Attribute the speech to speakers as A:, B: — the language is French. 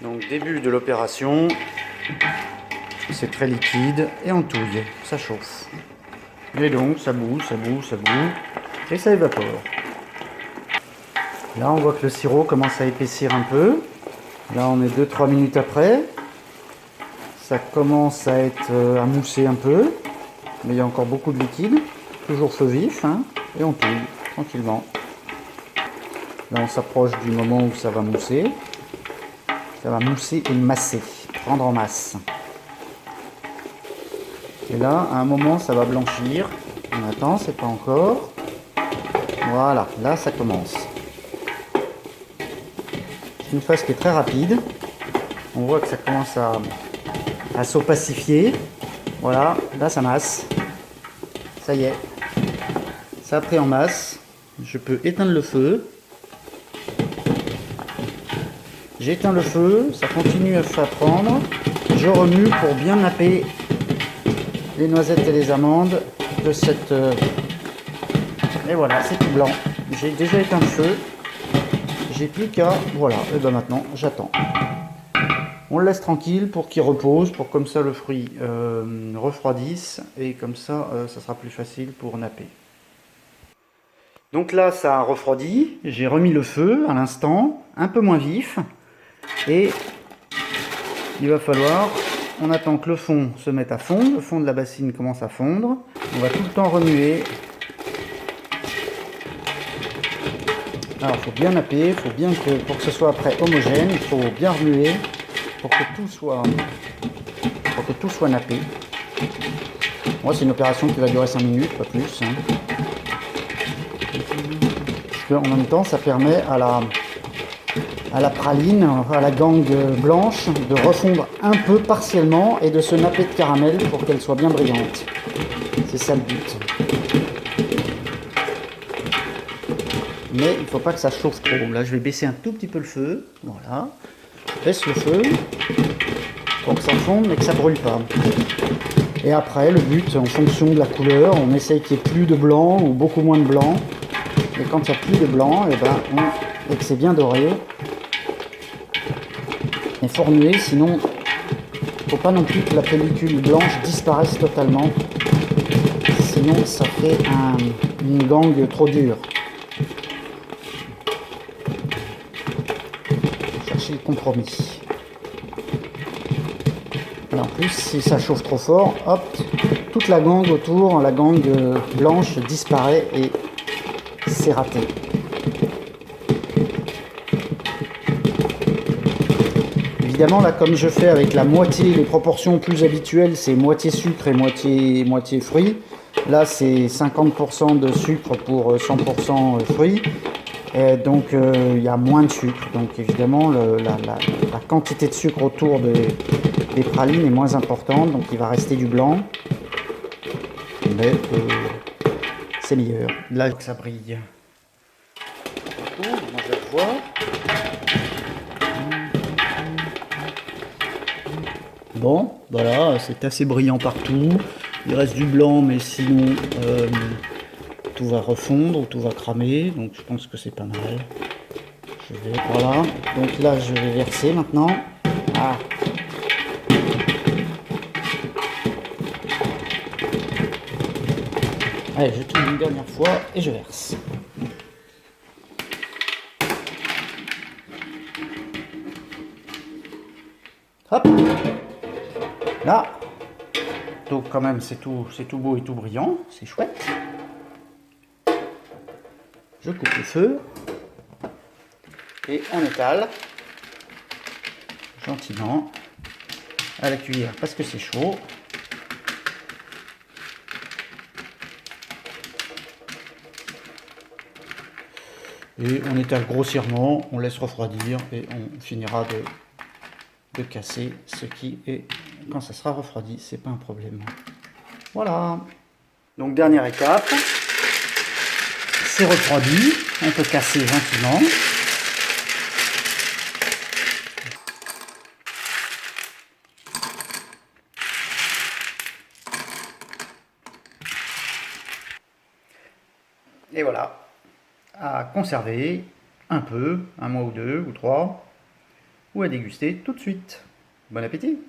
A: Donc début de l'opération, c'est très liquide et on touille, ça chauffe. Et donc ça bout, ça bout, ça bout, et ça évapore. Là on voit que le sirop commence à épaissir un peu. Là on est 2-3 minutes après. Ça commence à être à mousser un peu, mais il y a encore beaucoup de liquide. Toujours feu vif, hein, et on touille tranquillement. Là on s'approche du moment où ça va mousser. Ça va mousser et masser, prendre en masse. Et là, à un moment, ça va blanchir. On attend, c'est pas encore. Voilà, là, ça commence. C'est une phase qui est très rapide. On voit que ça commence à s'opacifier. Voilà, là, ça masse. Ça y est. Ça a pris en masse. Je peux éteindre le feu. J'éteins le feu, ça continue à prendre. Je remue pour bien napper les noisettes et les amandes de cette... Et voilà, c'est tout blanc. J'ai déjà éteint le feu. J'ai plus qu'à... Voilà, et ben maintenant, j'attends. On le laisse tranquille pour qu'il repose, pour comme ça le fruit refroidisse. Et comme ça, ça sera plus facile pour napper. Donc là, ça a refroidi. J'ai remis le feu à l'instant, un peu moins vif. Et il va falloir... On attend que le fond se mette à fondre. Le fond de la bassine commence à fondre. On va tout le temps remuer. Alors il faut bien napper, il faut bien que pour que ce soit après homogène, il faut bien remuer pour que tout soit nappé. Moi c'est une opération qui va durer 5 minutes, pas plus. Hein. Parce qu'en même temps ça permet à la praline, à la gangue blanche, de refondre un peu partiellement et de se napper de caramel pour qu'elle soit bien brillante. C'est ça le but. Mais il ne faut pas que ça chauffe trop. Là, je vais baisser un tout petit peu le feu. Voilà. Je baisse le feu pour que ça fonde mais que ça ne brûle pas. Et après, le but, en fonction de la couleur, on essaye qu'il n'y ait plus de blanc ou beaucoup moins de blanc. Et quand il n'y a plus de blanc, et que c'est bien doré, il faut remuer, sinon il ne faut pas non plus que la pellicule blanche disparaisse totalement. Sinon, ça fait une gangue trop dure. Chercher le compromis. Et en plus, si ça chauffe trop fort, hop, toute la gangue autour, la gangue blanche disparaît et c'est raté. Évidemment, là, comme je fais avec la moitié, les proportions plus habituelles, c'est moitié sucre et moitié fruits. Là, c'est 50% de sucre pour 100% fruits. Et donc, il y a moins de sucre. Donc, évidemment, la quantité de sucre autour des pralines est moins importante. Donc, il va rester du blanc. Mais c'est meilleur. Là, ça brille. Moi, je vais le voir. Bon, voilà, c'est assez brillant partout. Il reste du blanc, mais sinon tout va refondre ou tout va cramer. Donc je pense que c'est pas mal. Voilà. Donc là, je vais verser maintenant. Ah. Allez, je tourne une dernière fois et je verse. Hop. Là. Donc quand même, c'est tout beau et tout brillant. C'est chouette. Je coupe le feu. Et on étale gentiment à la cuillère parce que c'est chaud. Et on étale grossièrement, on laisse refroidir et on finira de casser ce qui est, quand ça sera refroidi, c'est pas un problème. Voilà. Donc dernière étape, c'est refroidi, on peut casser gentiment. Et voilà, à conserver un peu, un mois ou deux ou trois, ou à déguster tout de suite. Bon appétit!